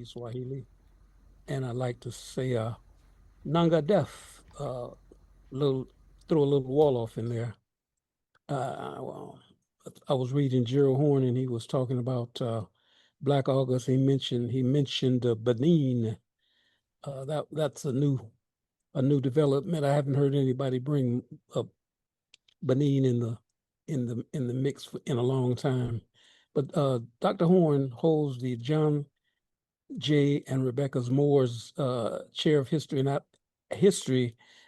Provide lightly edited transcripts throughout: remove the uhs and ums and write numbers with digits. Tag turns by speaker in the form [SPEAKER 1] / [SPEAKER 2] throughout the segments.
[SPEAKER 1] Swahili, and I like to say Nanga Def, little throw a little wall off in there. Well, I was reading Gerald Horne, and he was talking about Black August. He mentioned Benin. That's a new development. I haven't heard anybody bring up Benin in the mix in a long time. But Dr. Horne holds the John J. and Rebecca Moore's Chair of History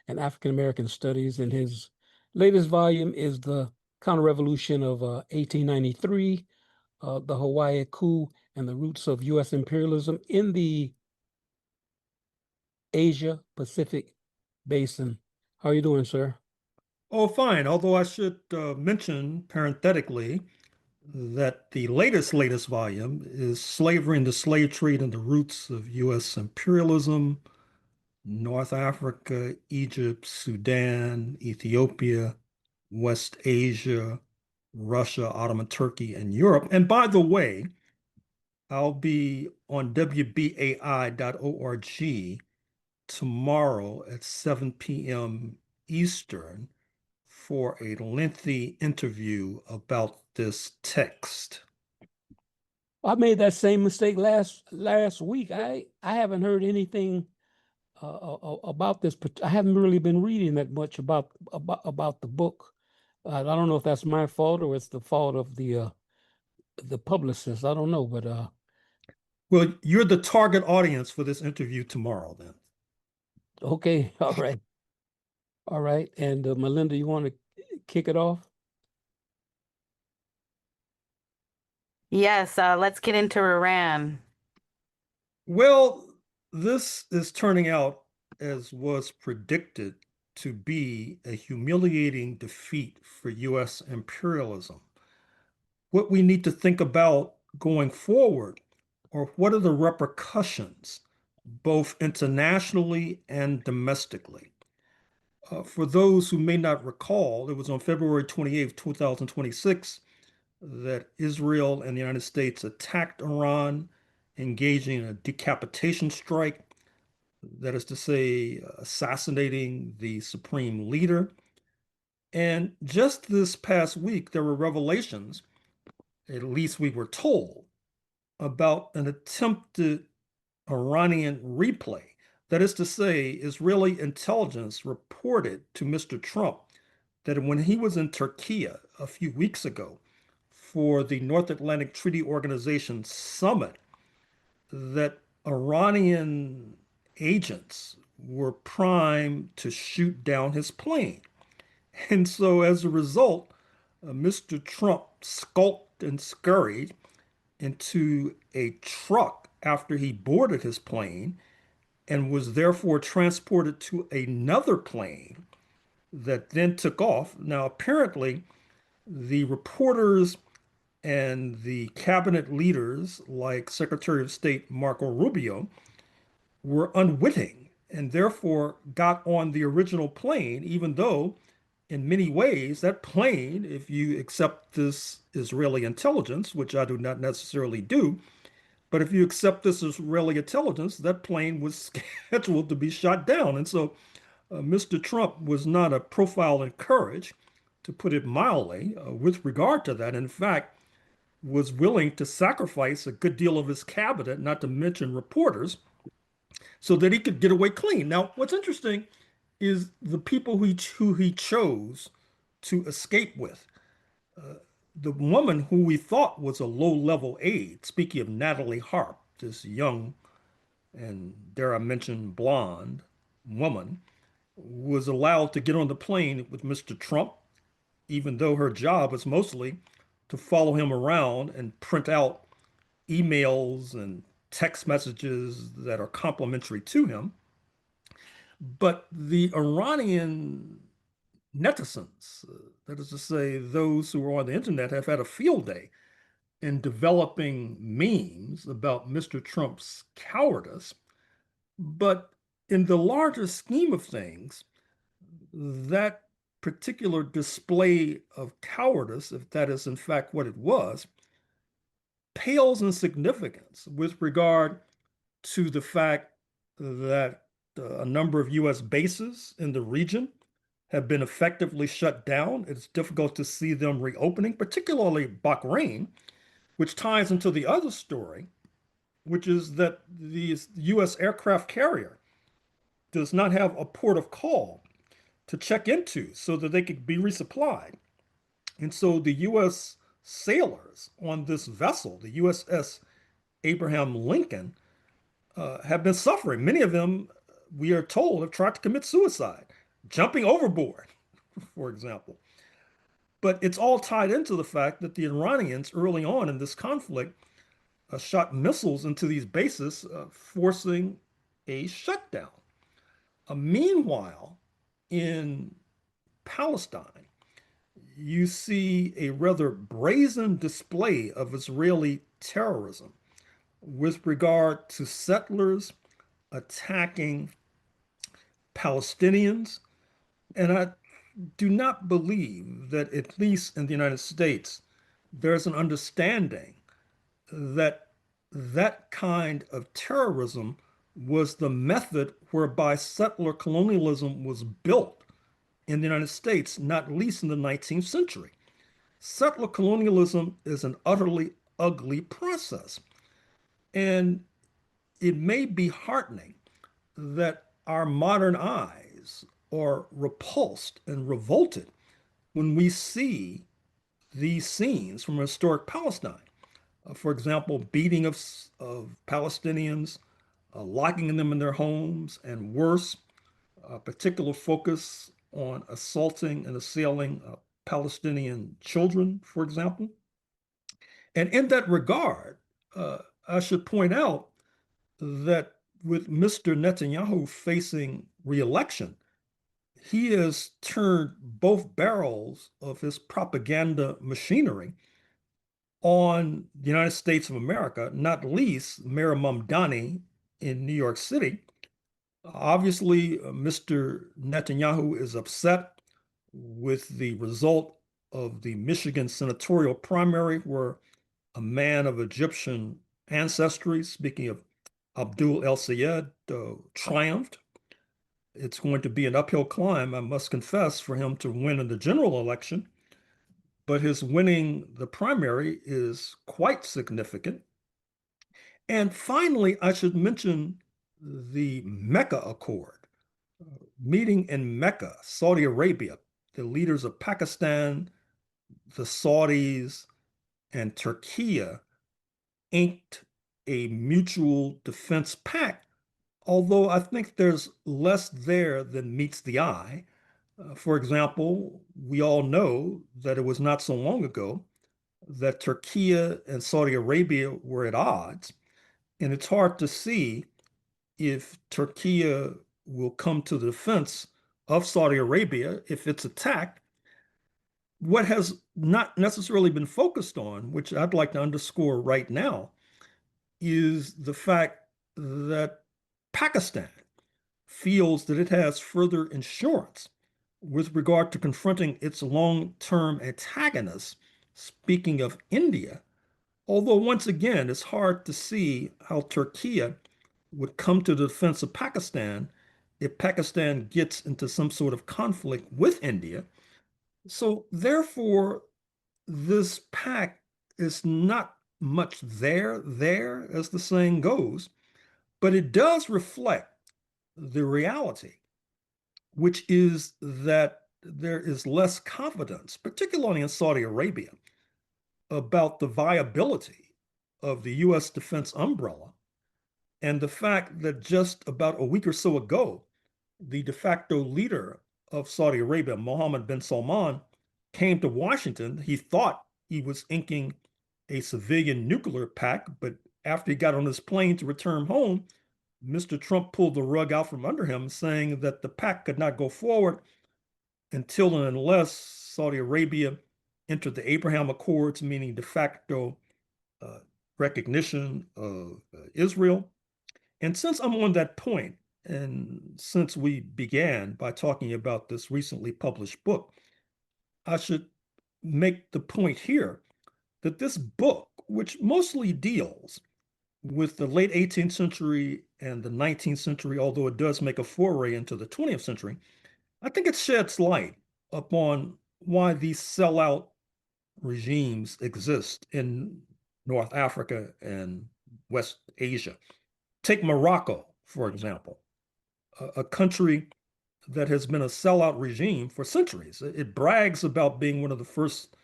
[SPEAKER 1] and African American Studies, and his latest volume is the Counter-Revolution of 1893, the Hawaii Coup, and the Roots of U.S. Imperialism in the Asia Pacific Basin. How are you doing, sir?
[SPEAKER 2] Oh, fine. Although I should mention parenthetically that the latest volume is Slavery and the Slave Trade and the Roots of U.S. Imperialism, North Africa, Egypt, Sudan, Ethiopia, West Asia, Russia, Ottoman Turkey, and Europe. And by the way, I'll be on WBAI.org tomorrow at 7 p.m. Eastern for a lengthy interview about this text.
[SPEAKER 1] I made that same mistake last week. I haven't heard anything about this. I haven't really been reading that much about the book. I don't know if that's my fault or it's the fault of the publicist. I don't know, but
[SPEAKER 2] Well, you're the target audience for this interview tomorrow, then.
[SPEAKER 1] okay, all right. And Melinda, you want to kick it off?
[SPEAKER 3] Yes, let's get into Iran.
[SPEAKER 2] Well, this is turning out, as was predicted, to be a humiliating defeat for U.S. imperialism. What we need to think about going forward are what are the repercussions, both internationally and domestically. For those who may not recall, it was on February 28th, 2026, that Israel and the United States attacked Iran, engaging in a decapitation strike, that is to say, assassinating the supreme leader. And just this past week, there were revelations, at least we were told, about an attempted Iranian replay. That is to say, Israeli intelligence reported to Mr. Trump that when he was in Turkey a few weeks ago for the North Atlantic Treaty Organization summit, that Iranian agents were primed to shoot down his plane. And so as a result, Mr. Trump skulked and scurried into a truck after he boarded his plane and was therefore transported to another plane that then took off. Now, apparently, the reporters and the cabinet leaders, like Secretary of State Marco Rubio, were unwitting and therefore got on the original plane, even though, in many ways, that plane, if you accept this Israeli intelligence, which I do not necessarily do, but if you accept this Israeli intelligence, that plane was scheduled to be shot down. And so Mr. Trump was not a profile in courage, to put it mildly, with regard to that. In fact, was willing to sacrifice a good deal of his cabinet, not to mention reporters, so that he could get away clean. Now, what's interesting is the people who he chose to escape with. The woman who we thought was a low-level aide, speaking of Natalie Harp, this young and, dare I mention, blonde woman, was allowed to get on the plane with Mr. Trump, even though her job was mostly to follow him around and print out emails and text messages that are complimentary to him. But the Iranian netizens, that is to say, those who are on the internet, have had a field day in developing memes about Mr. Trump's cowardice. But in the larger scheme of things, that particular display of cowardice, if that is in fact what it was, pales in significance with regard to the fact that a number of U.S. bases in the region have been effectively shut down. It's difficult to see them reopening, particularly Bahrain, which ties into the other story, which is that the U.S. aircraft carrier does not have a port of call to check into so that they could be resupplied. And so the U.S. sailors on this vessel, the USS Abraham Lincoln, have been suffering. Many of them, we are told, have tried to commit suicide, jumping overboard, for example. But it's all tied into the fact that the Iranians early on in this conflict shot missiles into these bases, forcing a shutdown. Meanwhile, in Palestine, you see a rather brazen display of Israeli terrorism with regard to settlers attacking Palestinians. And I do not believe that, at least in the United States, there's an understanding that that kind of terrorism was the method whereby settler colonialism was built in the United States, not least in the 19th century. Settler colonialism is an utterly ugly process. And it may be heartening that our modern eyes are repulsed and revolted when we see these scenes from historic Palestine. For example, beating of Palestinians, locking them in their homes, and worse, a particular focus on assaulting and assailing Palestinian children, for example. And in that regard, I should point out that with Mr. Netanyahu facing re-election, he has turned both barrels of his propaganda machinery on the United States of America, not least Mayor Mamdani in New York City. Obviously, Mr. Netanyahu is upset with the result of the Michigan senatorial primary, where a man of Egyptian ancestry, speaking of Abdul El Sayed, triumphed. It's going to be an uphill climb, I must confess, for him to win in the general election. But his winning the primary is quite significant. And finally, I should mention the Mecca Accord, meeting in Mecca, Saudi Arabia. The leaders of Pakistan, the Saudis, and Turkey inked a mutual defense pact, although I think there's less there than meets the eye. For example, we all know that it was not so long ago that Turkey and Saudi Arabia were at odds, and it's hard to see if Turkey will come to the defense of Saudi Arabia if it's attacked. What has not necessarily been focused on, which I'd like to underscore right now, is the fact that Pakistan feels that it has further insurance with regard to confronting its long-term antagonists, speaking of India, although once again, it's hard to see how Turkey would come to the defense of Pakistan if Pakistan gets into some sort of conflict with India. So therefore, this pact is not much there, as the saying goes, but it does reflect the reality, which is that there is less confidence, particularly in Saudi Arabia, about the viability of the U.S. defense umbrella, and the fact that just about a week or so ago, the de facto leader of Saudi Arabia, Mohammed bin Salman, came to Washington. He thought he was inking a civilian nuclear pact, but after he got on his plane to return home, Mr. Trump pulled the rug out from under him, saying that the pact could not go forward until and unless Saudi Arabia entered the Abraham Accords, meaning de facto recognition of Israel. And since I'm on that point, and since we began by talking about this recently published book, I should make the point here that this book, which mostly deals with the late 18th century and the 19th century, although it does make a foray into the 20th century, I think it sheds light upon why these sellout regimes exist in North Africa and West Asia. Take Morocco, for example, a country that has been a sellout regime for centuries. It brags about being one of the first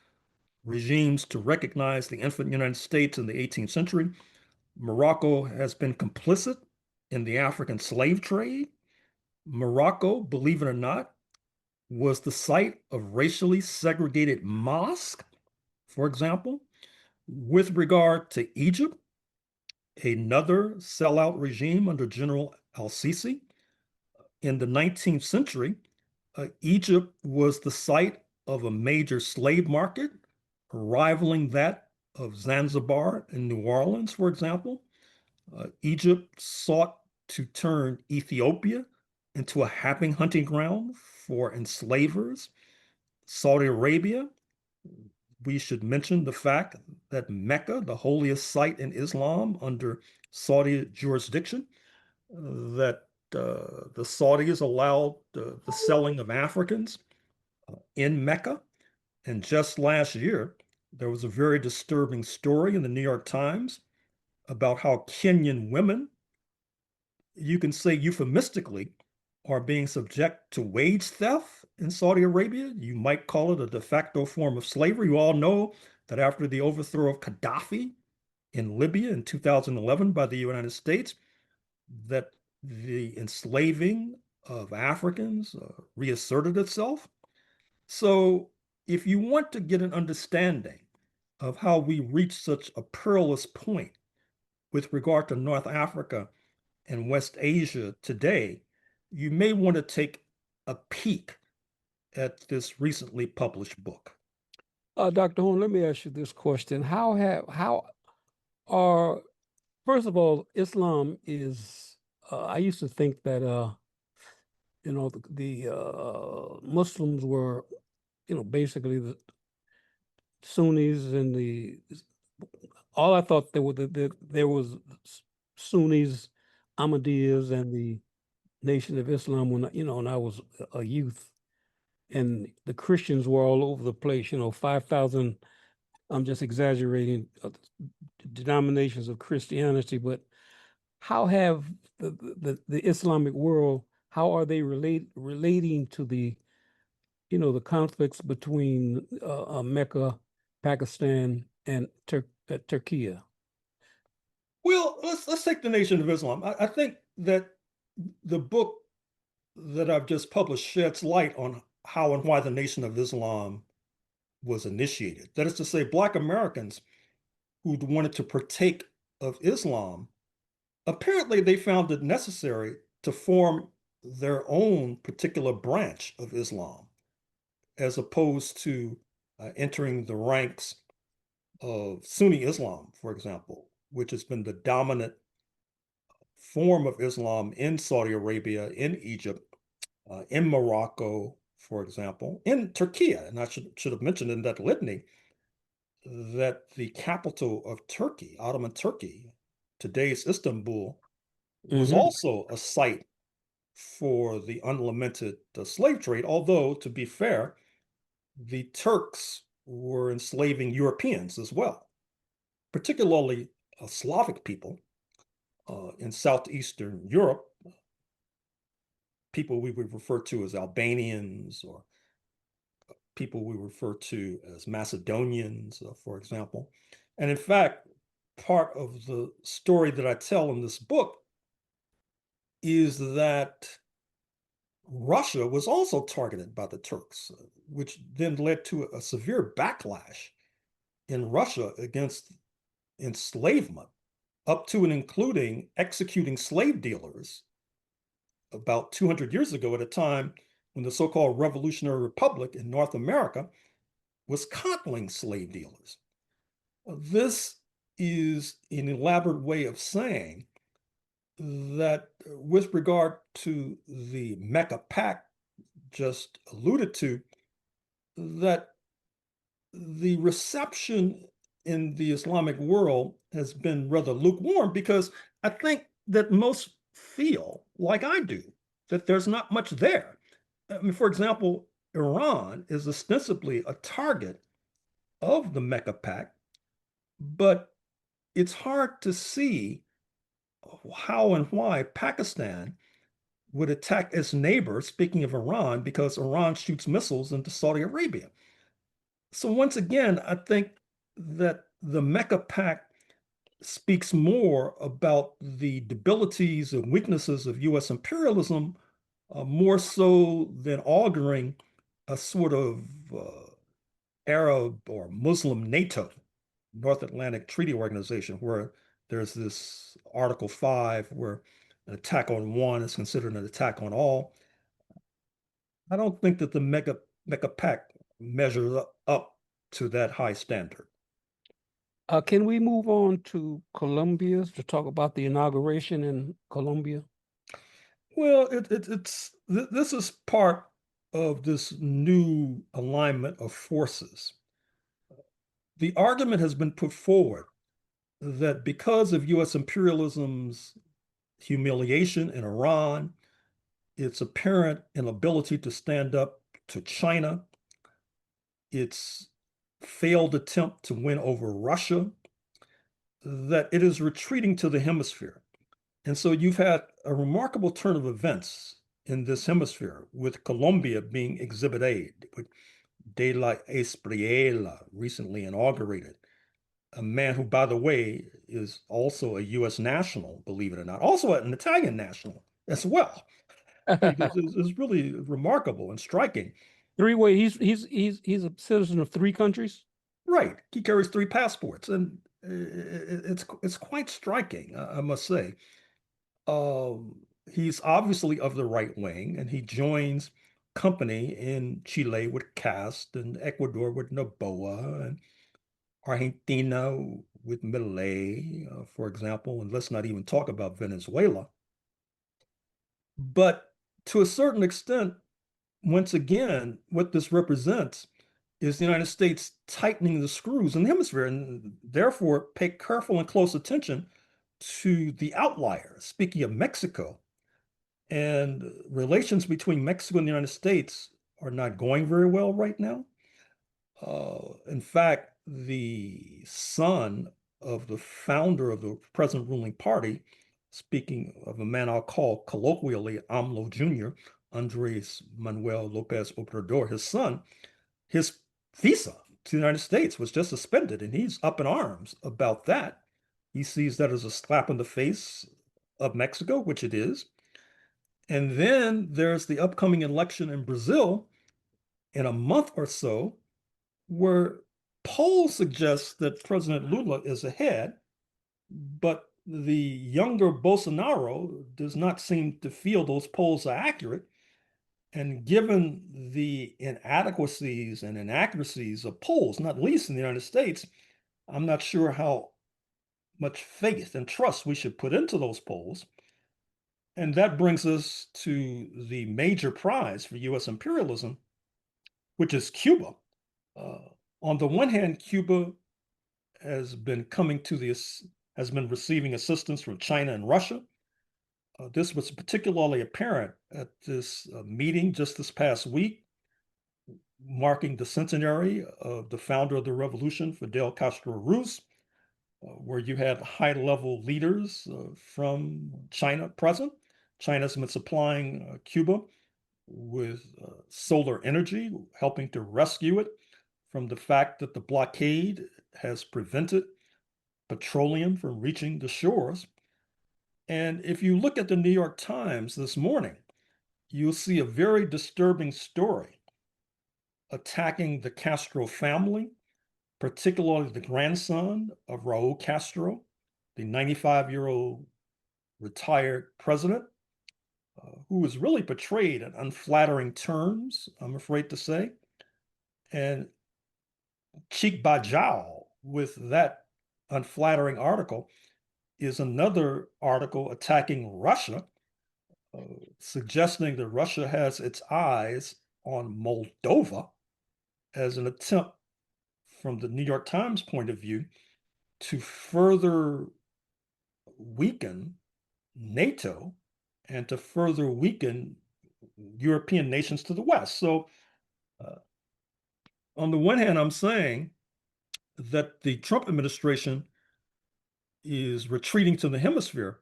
[SPEAKER 2] regimes to recognize the infant United States in the 18th century. Morocco has been complicit in the African slave trade. Morocco, believe it or not, was the site of racially segregated mosques, for example. With regard to Egypt, another sellout regime under General al-Sisi, in the 19th century, Egypt was the site of a major slave market, rivaling that of Zanzibar and New Orleans, for example. Egypt sought to turn Ethiopia into a happy hunting ground for enslavers. Saudi Arabia, we should mention the fact that Mecca, the holiest site in Islam under Saudi jurisdiction, that the Saudis allowed the selling of Africans in Mecca. And just last year, there was a very disturbing story in the New York Times about how Kenyan women, you can say euphemistically, are being subject to wage theft in Saudi Arabia. You might call it a de facto form of slavery. You all know that after the overthrow of Gaddafi in Libya in 2011 by the United States, that the enslaving of Africans reasserted itself. So if you want to get an understanding of how we reached such a perilous point with regard to North Africa and West Asia today, you may want to take a peek at this recently published book.
[SPEAKER 1] Dr. Horne, let me ask you this question. How are, first of all, Islam is, I used to think that, the Muslims were, basically the Sunnis and all I thought there was Sunnis, Ahmadiyas, and the Nation of Islam when I was a youth, and the Christians were all over the place. 5,000. I'm just exaggerating, denominations of Christianity, but how have the Islamic world? How are they relating to the conflicts between Mecca, Pakistan, and Turkey?
[SPEAKER 2] Well, let's take the Nation of Islam. I think that the book that I've just published sheds light on how and why the Nation of Islam was initiated. That is to say, Black Americans who wanted to partake of Islam, apparently they found it necessary to form their own particular branch of Islam, as opposed to entering the ranks of Sunni Islam, for example, which has been the dominant form of Islam in Saudi Arabia, in Egypt, in Morocco, for example, in Turkey. And I should have mentioned in that litany that the capital of Turkey, Ottoman Turkey, today's Istanbul, was also a site for the unlamented slave trade, although, to be fair, the Turks were enslaving Europeans as well, particularly Slavic people in Southeastern Europe, people we would refer to as Albanians, or people we refer to as Macedonians, for example. And in fact, part of the story that I tell in this book is that Russia was also targeted by the Turks, which then led to a severe backlash in Russia against enslavement, up to and including executing slave dealers about 200 years ago, at a time when the so-called Revolutionary Republic in North America was coddling slave dealers. This is an elaborate way of saying that with regard to the Mecca Pact just alluded to, that the reception in the Islamic world has been rather lukewarm, because I think that most feel like I do, that there's not much there. I mean, for example, Iran is ostensibly a target of the Mecca Pact, but it's hard to see how and why Pakistan would attack its neighbor, speaking of Iran, because Iran shoots missiles into Saudi Arabia. So once again, I think that the Mecca Pact speaks more about the debilities and weaknesses of U.S. imperialism, more so than auguring a sort of Arab or Muslim NATO, North Atlantic Treaty Organization, where there's this Article 5 where an attack on one is considered an attack on all. I don't think that the Mecca Pact measures up to that high standard.
[SPEAKER 1] Can we move on to Colombia to talk about the inauguration in Colombia?
[SPEAKER 2] Well, this is part of this new alignment of forces. The argument has been put forward that because of U.S. imperialism's humiliation in Iran, its apparent inability to stand up to China, its failed attempt to win over Russia, that it is retreating to the hemisphere. And so you've had a remarkable turn of events in this hemisphere, with Colombia being Exhibit A, with De la Espriella recently inaugurated, a man who, by the way, is also a U.S. national, believe it or not, also an Italian national as well. It's really remarkable and striking.
[SPEAKER 1] Three-way. He's a citizen of 3 countries.
[SPEAKER 2] Right. He carries 3 passports, and it's quite striking, I must say. He's obviously of the right wing, and he joins company in Chile with Cast, and Ecuador with Noboa, and Argentina with Milei, for example, and let's not even talk about Venezuela. But to a certain extent, once again, what this represents is the United States tightening the screws in the hemisphere, and therefore pay careful and close attention to the outliers. Speaking of Mexico, and relations between Mexico and the United States are not going very well right now. In fact, the son of the founder of the present ruling party, speaking of a man I'll call colloquially AMLO Jr., Andres Manuel Lopez Obrador, his son, his visa to the United States was just suspended, and he's up in arms about that. He sees that as a slap in the face of Mexico, which it is. And then there's the upcoming election in Brazil in a month or so, where polls suggest that President Lula is ahead, but the younger Bolsonaro does not seem to feel those polls are accurate. And given the inadequacies and inaccuracies of polls, not least in the United States, I'm not sure how much faith and trust we should put into those polls. And that brings us to the major prize for U.S. imperialism, which is Cuba. On the one hand, Cuba has been receiving assistance from China and Russia. This was particularly apparent at this meeting just this past week, marking the centenary of the founder of the revolution, Fidel Castro Ruz, where you had high-level leaders from China present. China's been supplying Cuba with solar energy, helping to rescue it from the fact that the blockade has prevented petroleum from reaching the shores. And if you look at the New York Times this morning, you'll see a very disturbing story attacking the Castro family, particularly the grandson of Raul Castro, the 95-year-old retired president, who was really portrayed in unflattering terms, I'm afraid to say. And cheek by jowl with that unflattering article is another article attacking Russia, suggesting that Russia has its eyes on Moldova as an attempt from the New York Times point of view, to further weaken NATO and to further weaken European nations to the West. So on the one hand, I'm saying that the Trump administration is retreating to the hemisphere,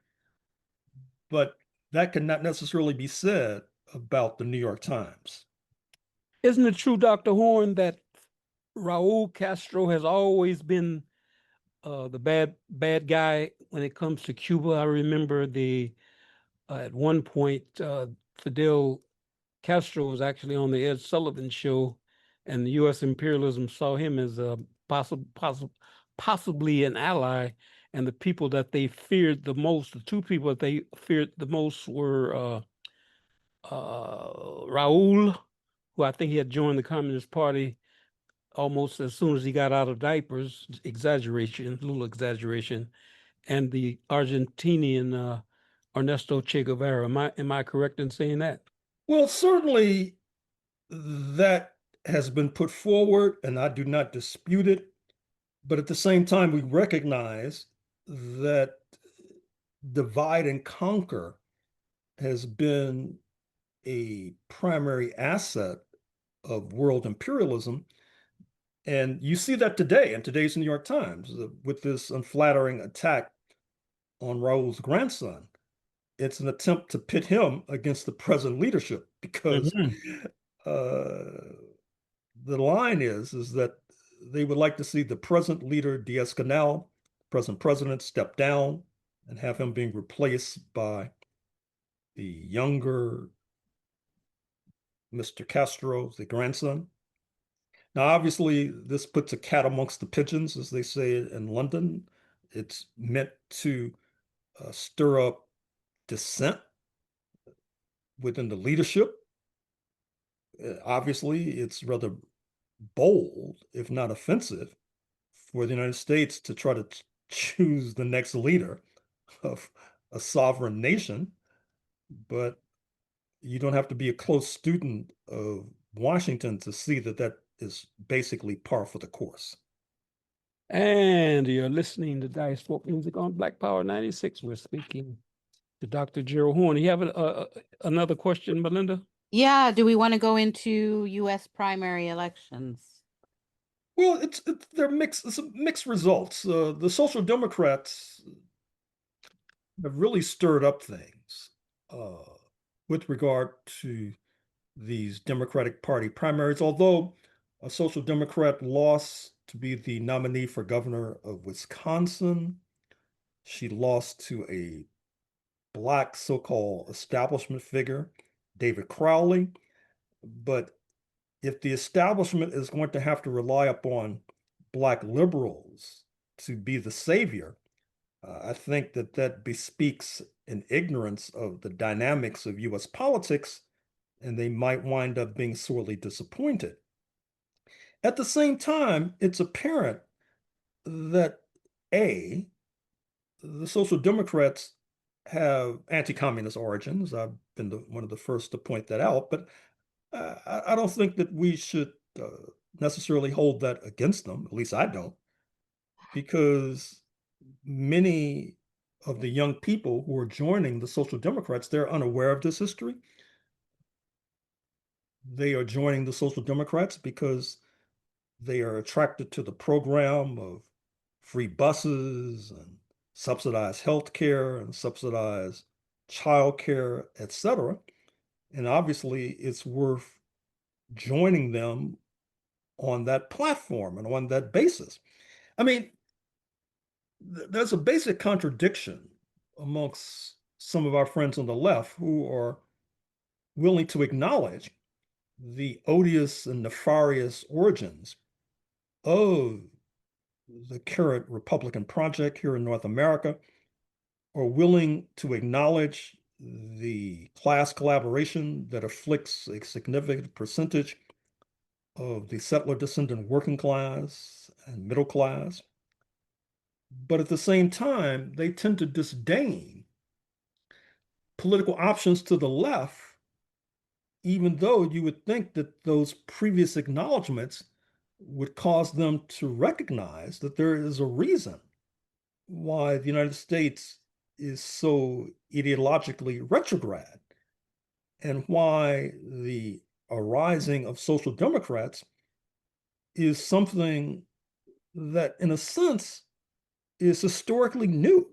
[SPEAKER 2] but that cannot necessarily be said about the New York Times.
[SPEAKER 1] Isn't it true, Dr. Horne, that Raul Castro has always been the bad guy when it comes to Cuba? I remember at one point Fidel Castro was actually on the Ed Sullivan show, and the U.S. imperialism saw him as a possibly an ally. And the people that they feared the most, the two people that they feared the most were Raul, who I think he had joined the Communist Party almost as soon as he got out of diapers, exaggeration, little exaggeration, and the Argentinian Ernesto Che Guevara. Am I correct in saying that?
[SPEAKER 2] Well, certainly that has been put forward, and I do not dispute it. But at the same time, we recognize that divide and conquer has been a primary asset of world imperialism. And you see that today in today's New York Times with this unflattering attack on Raul's grandson. It's an attempt to pit him against the present leadership because the line is that they would like to see the present leader, Diaz-Canel, present president, step down and have him being replaced by the younger Mr. Castro, the grandson. Now, obviously, this puts a cat amongst the pigeons, as they say in London. It's meant to stir up dissent within the leadership. Obviously, it's rather bold, if not offensive, for the United States to try to choose the next leader of a sovereign nation. But you don't have to be a close student of Washington to see that that is basically par for the course.
[SPEAKER 1] And you're listening to Diasporic Music on Black Power 96. We're speaking to Dr. Gerald Horne. You have another question, Melinda?
[SPEAKER 3] Yeah, do we want to go into U.S. primary elections?
[SPEAKER 2] Well, they're mixed. It's mixed results. The Social Democrats have really stirred up things with regard to these Democratic Party primaries. Although a Social Democrat lost to be the nominee for governor of Wisconsin, she lost to a Black so-called establishment figure, David Crowley. But if the establishment is going to have to rely upon Black liberals to be the savior, I think that bespeaks an ignorance of the dynamics of U.S. politics, and they might wind up being sorely disappointed. At the same time, it's apparent that A, the Social Democrats have anti-communist origins. I've been one of the first to point that out, but I don't think that we should necessarily hold that against them. At least I don't, because many of the young people who are joining the Social Democrats, they're unaware of this history. They are joining the Social Democrats because they are attracted to the program of free buses and subsidized health care and subsidized child care, etc. And obviously, it's worth joining them on that platform and on that basis. I mean, there's a basic contradiction amongst some of our friends on the left who are willing to acknowledge the odious and nefarious origins of the current Republican project here in North America, are willing to acknowledge the class collaboration that afflicts a significant percentage of the settler descendant working class and middle class. But at the same time, they tend to disdain political options to the left, even though you would think that those previous acknowledgments would cause them to recognize that there is a reason why the United States is so ideologically retrograde and why the arising of social democrats is something that, in a sense, is historically new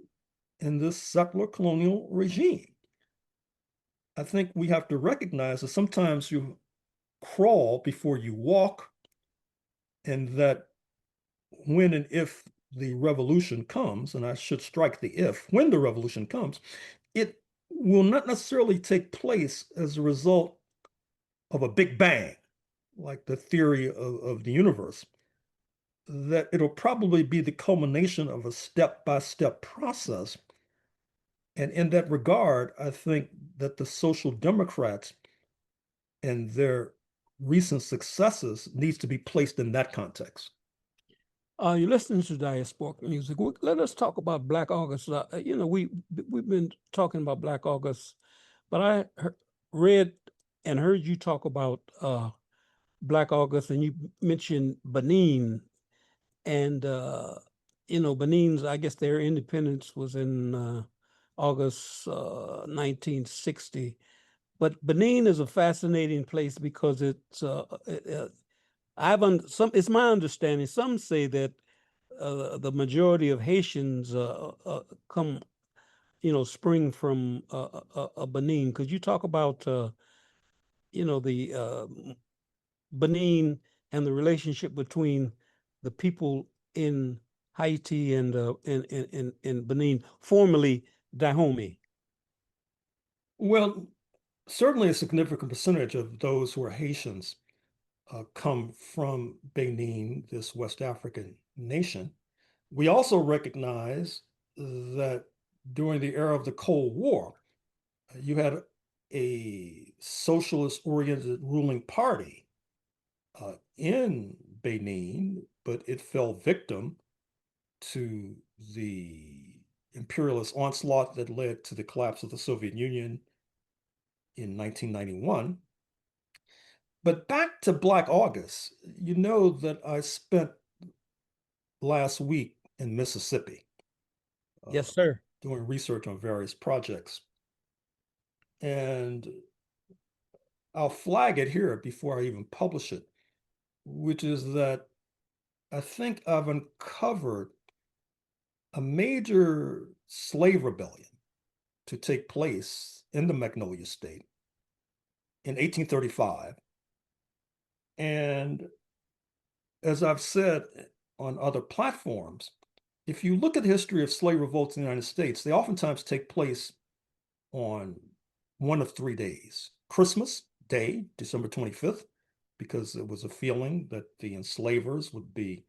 [SPEAKER 2] in this settler colonial regime. I think we have to recognize that sometimes you crawl before you walk, and that when and if the revolution comes, and I should strike the if, when the revolution comes, it will not necessarily take place as a result of a big bang, like the theory of the universe, that it'll probably be the culmination of a step-by-step process. And in that regard, I think that the social democrats and their recent successes needs to be placed in that context.
[SPEAKER 1] You're listening to Diasporic Music. Let us talk about Black August. We've been talking about Black August, but I read and heard you talk about Black August, and you mentioned Benin, and Benin's, I guess their independence was in August 1960. But Benin is a fascinating place because it's it's my understanding. Some say that the majority of Haitians come, spring from Benin. Could you talk about the Benin and the relationship between the people in Haiti and in Benin, formerly Dahomey?
[SPEAKER 2] Well, certainly a significant percentage of those who are Haitians come from Benin, this West African nation. We also recognize that during the era of the Cold War, you had a socialist-oriented ruling party in Benin, but it fell victim to the imperialist onslaught that led to the collapse of the Soviet Union in 1991. But back to Black August, you know that I spent last week in Mississippi.
[SPEAKER 1] Yes, sir.
[SPEAKER 2] Doing research on various projects. And I'll flag it here before I even publish it, which is that I think I've uncovered a major slave rebellion to take place in the Magnolia State in 1835. And as I've said on other platforms, if you look at the history of slave revolts in the United States, they oftentimes take place on one of 3 days. Christmas Day, December 25th, because it was a feeling that the enslavers would be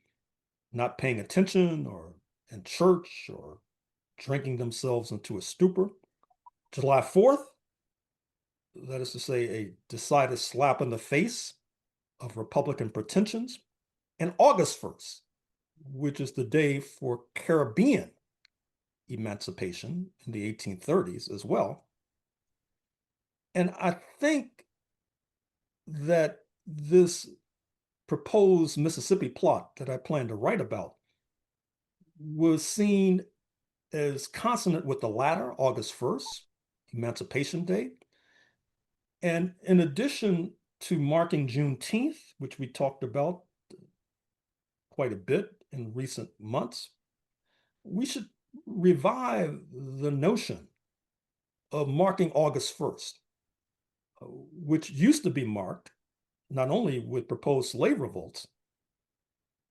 [SPEAKER 2] not paying attention or in church or drinking themselves into a stupor. July 4th, that is to say, a decided slap in the face of Republican pretensions. And August 1st, which is the day for Caribbean emancipation in the 1830s as well. And I think that this proposed Mississippi plot that I plan to write about was seen as consonant with the latter, August 1st, Emancipation Day. And in addition to marking Juneteenth, which we talked about quite a bit in recent months, we should revive the notion of marking August 1st, which used to be marked not only with proposed slave revolts,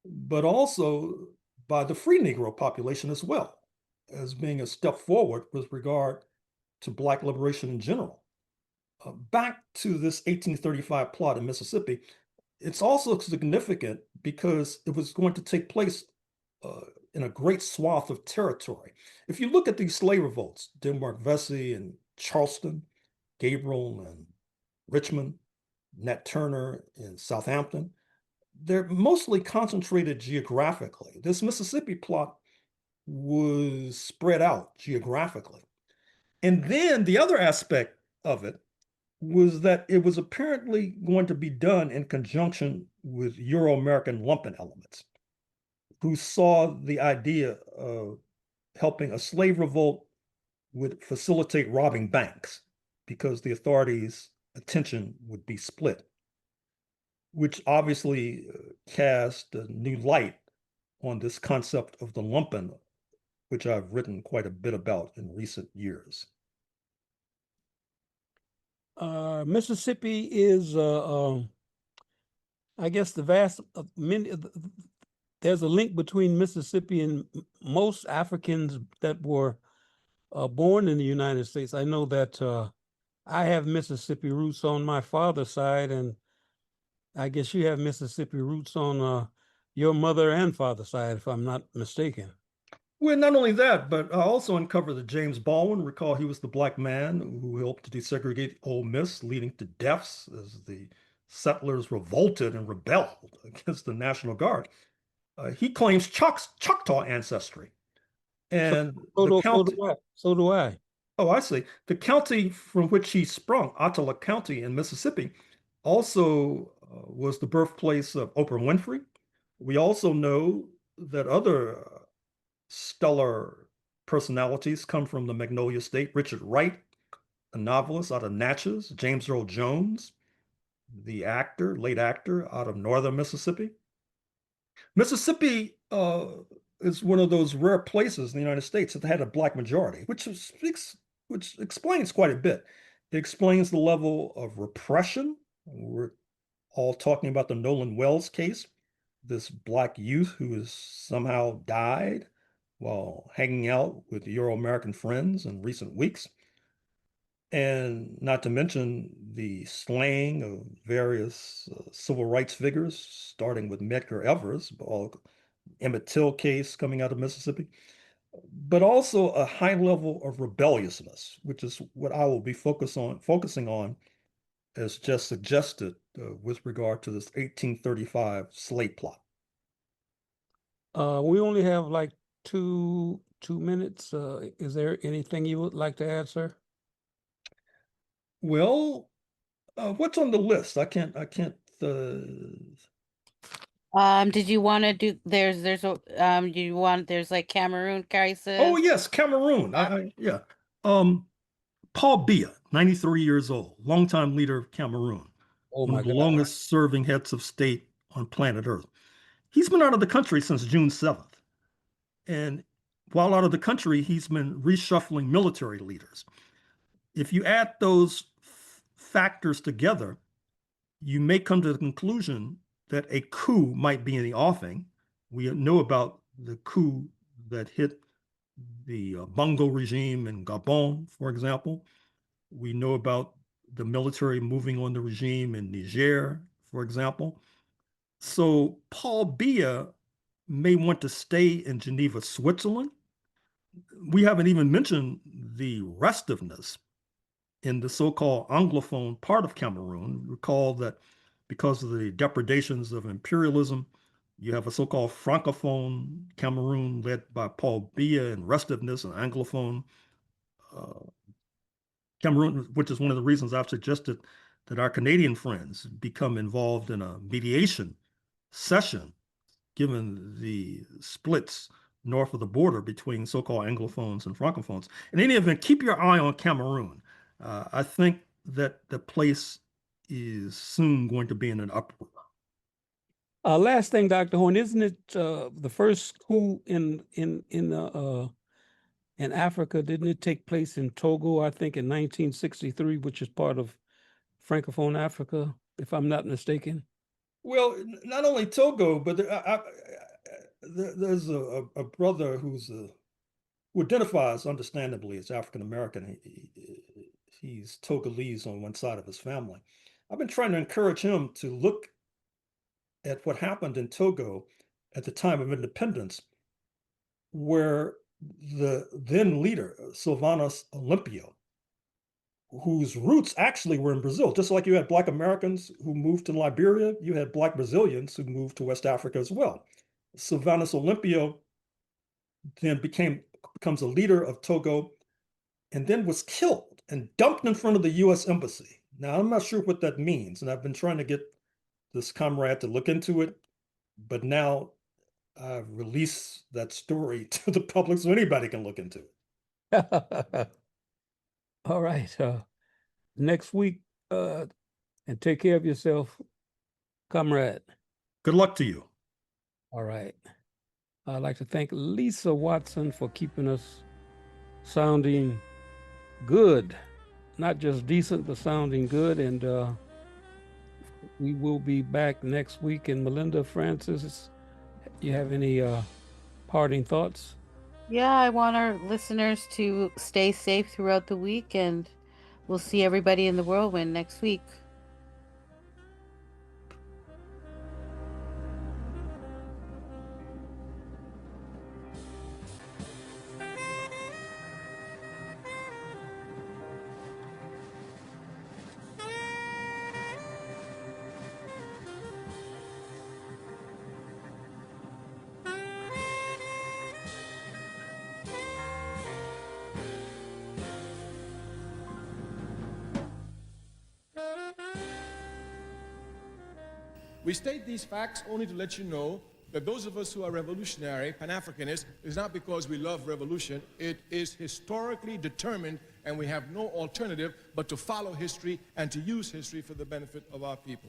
[SPEAKER 2] but also by the free Negro population as well, as being a step forward with regard to Black liberation in general. Back to this 1835 plot in Mississippi, it's also significant because it was going to take place in a great swath of territory. If you look at these slave revolts, Denmark Vesey and Charleston, Gabriel and Richmond, Nat Turner in Southampton, they're mostly concentrated geographically. This Mississippi plot was spread out geographically. And then the other aspect of it was that it was apparently going to be done in conjunction with Euro-American lumpen elements who saw the idea of helping a slave revolt would facilitate robbing banks because the authorities' attention would be split, which obviously cast a new light on this concept of the lumpen, which I've written quite a bit about in recent years.
[SPEAKER 1] Mississippi is, I guess, the vast many. There's a link between Mississippi and most Africans that were born in the United States. I know that I have Mississippi roots on my father's side, and I guess you have Mississippi roots on your mother and father's side, if I'm not mistaken.
[SPEAKER 2] Well, not only that, but I also uncovered that James Baldwin, recall he was the black man who helped to desegregate Ole Miss, leading to deaths as the settlers revolted and rebelled against the National Guard. He claims Choctaw ancestry. And the county,
[SPEAKER 1] so do I.
[SPEAKER 2] oh, I see. The county from which he sprung, Ottawa County in Mississippi, also was the birthplace of Oprah Winfrey. We also know that other stellar personalities come from the Magnolia State. Richard Wright, a novelist out of Natchez, James Earl Jones, the actor, late actor out of northern Mississippi. Mississippi is one of those rare places in the United States that had a black majority, which explains quite a bit. It explains the level of repression. We're all talking about the Nolan Wells case, this black youth who has somehow died while hanging out with Euro-American friends in recent weeks. And not to mention the slaying of various civil rights figures, starting with Medgar Evers, Emmett Till case coming out of Mississippi, but also a high level of rebelliousness, which is what I will be focusing on, as just suggested with regard to this 1835 slave plot.
[SPEAKER 1] We only have like two minutes. Is there anything you would like to add, sir?
[SPEAKER 2] Well, what's on the list? I can't.
[SPEAKER 3] Did you want to do? There's do you want? There's like Cameroon crisis.
[SPEAKER 2] Oh yes, Cameroon. Yeah. Paul Biya, 93 years old, longtime leader of Cameroon,
[SPEAKER 1] Oh
[SPEAKER 2] one
[SPEAKER 1] my
[SPEAKER 2] of the
[SPEAKER 1] God.
[SPEAKER 2] longest serving heads of state on planet Earth. He's been out of the country since June 7th. And while out of the country, he's been reshuffling military leaders. If you add those factors together, you may come to the conclusion that a coup might be in the offing. We know about the coup that hit the Bongo regime in Gabon, for example. We know about the military moving on the regime in Niger, for example. So Paul Biya may want to stay in Geneva, Switzerland. We haven't even mentioned the restiveness in the so-called Anglophone part of Cameroon. Recall that because of the depredations of imperialism, you have a so-called Francophone Cameroon led by Paul Biya, and restiveness and Anglophone Cameroon, which is one of the reasons I've suggested that our Canadian friends become involved in a mediation session, given the splits north of the border between so-called Anglophones and Francophones. In any event, keep your eye on Cameroon. I think that the place is soon going to be in an uproar.
[SPEAKER 1] Last thing, Dr. Horne, isn't it the first coup in Africa? Didn't it take place in Togo, I think, in 1963, which is part of Francophone Africa, if I'm not mistaken?
[SPEAKER 2] Well, not only Togo, but there's a brother who identifies understandably as African American. He's Togolese on one side of his family. I've been trying to encourage him to look at what happened in Togo at the time of independence, where the then leader, Sylvanus Olympio, whose roots actually were in Brazil. Just like you had Black Americans who moved to Liberia, you had Black Brazilians who moved to West Africa as well. Sylvanus Olympio then becomes a leader of Togo, and then was killed and dumped in front of the U.S. Embassy. Now, I'm not sure what that means, and I've been trying to get this comrade to look into it, but now I've released that story to the public so anybody can look into it.
[SPEAKER 1] All right. Next week, and take care of yourself, comrade.
[SPEAKER 2] Good luck to you.
[SPEAKER 1] All right. I'd like to thank Lisa Watson for keeping us sounding good, not just decent, but sounding good. And we will be back next week. And Melinda Francis, you have any parting thoughts?
[SPEAKER 3] Yeah, I want our listeners to stay safe throughout the week, and we'll see everybody in the whirlwind next week.
[SPEAKER 4] We state these facts only to let you know that those of us who are revolutionary, Pan-Africanists, is not because we love revolution. It is historically determined, and we have no alternative but to follow history and to use history for the benefit of our people.